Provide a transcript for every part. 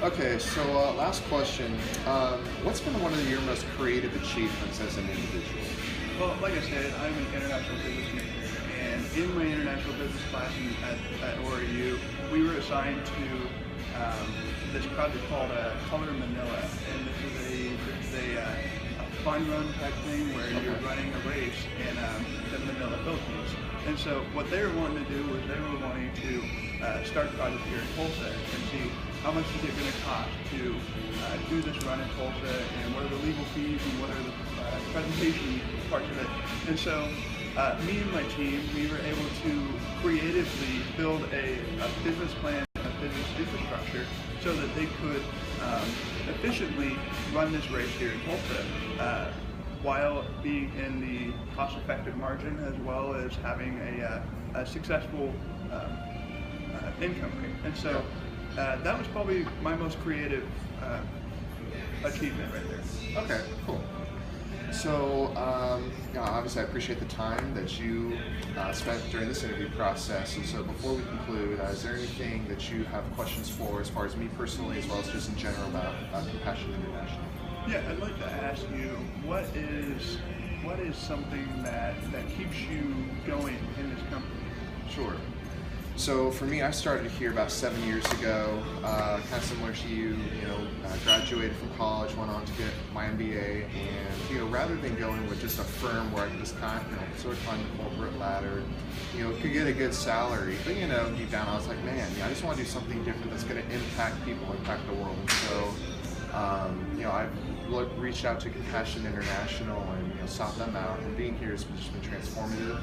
Okay, so last question. What's been one of your most creative achievements as an individual? Well, like I said, I'm an international business major, and in my international business class at ORU, we were assigned to this project called Color Manila, and this is a fun run type thing where you're running a race in the Manila, Philippines. And so what they were wanting to do was they were wanting to start a project here in Tulsa and see how much is it going to cost to do this run in Tulsa, and what are the legal fees and what are the presentation parts of it. And so me and my team, we were able to creatively build a business plan, a business infrastructure, so that they could efficiently run this race here in Tulsa while being in the cost-effective margin, as well as having a successful income rate. And so that was probably my most creative achievement right there. Okay, cool. So, obviously I appreciate the time that you spent during this interview process. And so before we conclude, is there anything that you have questions for as far as me personally, as well as just in general about Compassion International? Yeah, I'd like to ask you, what is something that keeps you going in this company? Sure. So for me, I started here about 7 years ago, kind of similar to you. Graduated from college, went on to get my MBA, and rather than going with just a firm where I could just kind of sort of climb the corporate ladder, could get a good salary, but deep down I was like, man, I just want to do something different that's going to impact people, impact the world. And so, I've reached out to Compassion International and sought them out, and being here has just been transformative.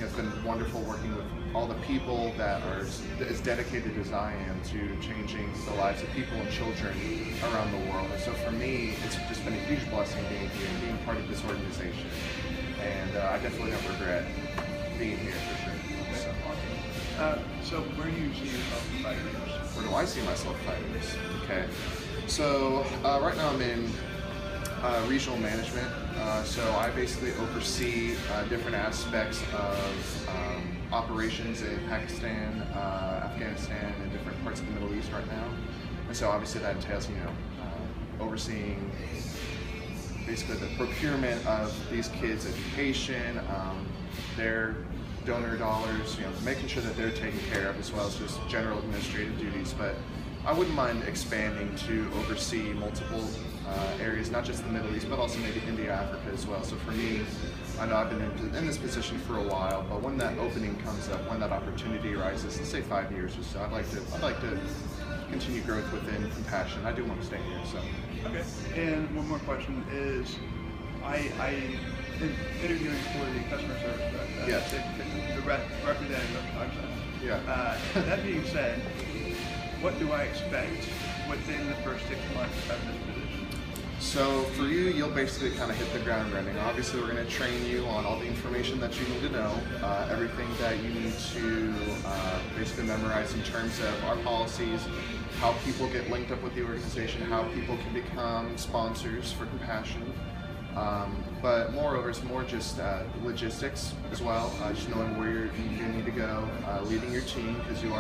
It's been wonderful working with all the people that are as dedicated as I am to changing the lives of people and children around the world. And so for me, it's just been a huge blessing being here and being part of this organization. And I definitely don't regret being here for sure. So, awesome. So where do you see yourself in 5 years? Where do I see myself in 5 years? Okay. So right now I'm in regional management. So I basically oversee different aspects of operations in Pakistan, Afghanistan, and different parts of the Middle East right now. And so obviously that entails, overseeing basically the procurement of these kids' education, their donor dollars, making sure that they're taken care of, as well as just general administrative duties. But I wouldn't mind expanding to oversee multiple areas, not just the Middle East, but also maybe India, Africa as well. So for me, I know I've been in this position for a while, but when that opening comes up, when that opportunity arises, let's say 5 years or so, I'd like to continue growth within Compassion. I do want to stay here. So. Okay. And one more question is, I am interviewing for the customer service rep, Yes. the representative of Pakistan. Yeah. That being said, what do I expect within the first 6 months of this position? So for you, you'll basically kind of hit the ground running. Obviously, we're going to train you on all the information that you need to know, everything that you need to basically memorize in terms of our policies, how people get linked up with the organization, how people can become sponsors for Compassion. But moreover, it's more just logistics as well, just knowing where you need to go, leading your team, because you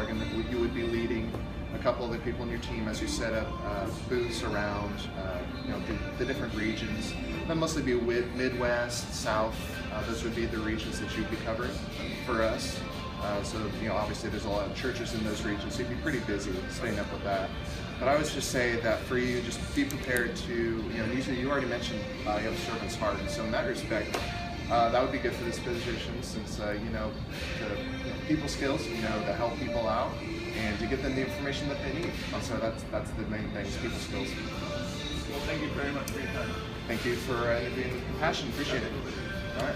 would be leading a couple of the people in your team as you set up booths around the different regions. That mostly be Midwest, South. Those would be the regions that you'd be covering for us. So obviously there's a lot of churches in those regions, so you'd be pretty busy staying up with that. But I would just say that for you, just be prepared to, you already mentioned you have a servant's heart, and so in that respect, that would be good for this position, since the people skills, to help people out and to get them the information that they need. So that's the main thing, is people skills. Well, thank you very much for your time. Thank you for interviewing with Compassion. Appreciate it.